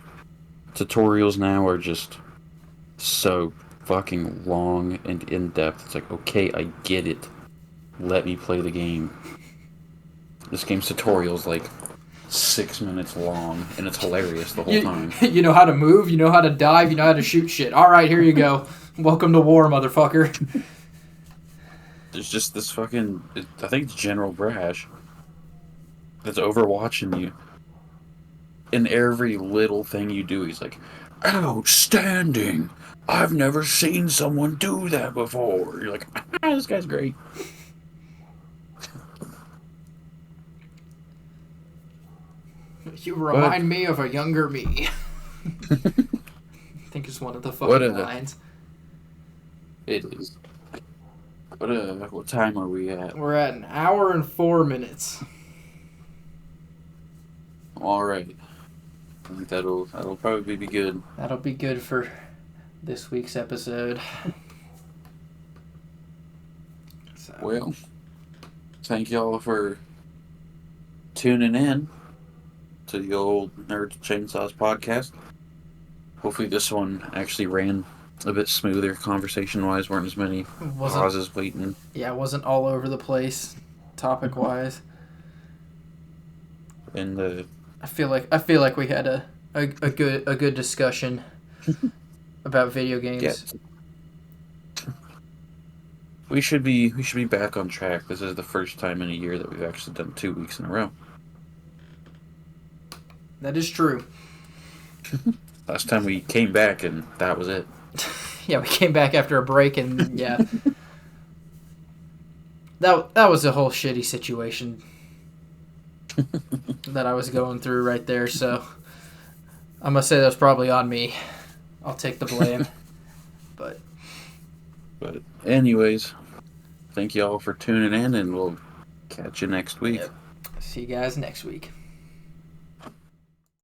Tutorials now are just so fucking long and in-depth. It's like, okay, I get it. Let me play the game. This game's tutorial's like 6 minutes long, and it's hilarious the whole time. You know how to move, you know how to dive, you know how to shoot shit. Alright, here you go. Welcome to war, motherfucker. There's just this fucking... I think it's General Brash that's overwatching you. In every little thing you do, he's like, outstanding! I've never seen someone do that before. You're like, this guy's great. You remind me of a younger me. I think it's one of the fucking lines. It is. What time are we at? We're at 1 hour and 4 minutes. Alright. I think that'll probably be good. That'll be good for this week's episode. So. Well, thank y'all for tuning in to the old Nerds Chainsaws podcast. Hopefully this one actually ran a bit smoother conversation-wise. Weren't as many pauses waiting. Yeah, it wasn't all over the place, topic-wise. And I feel like we had a good discussion about video games. Yeah. We should be back on track. This is the first time in a year that we've actually done 2 weeks in a row. That is true. Last time we came back and that was it. Yeah, we came back after a break and yeah. That was a whole shitty situation that I was going through right there, so I'm gonna say that's probably on me. I'll take the blame. But anyways, thank you all for tuning in, and we'll catch you next week. Yep. See you guys next week.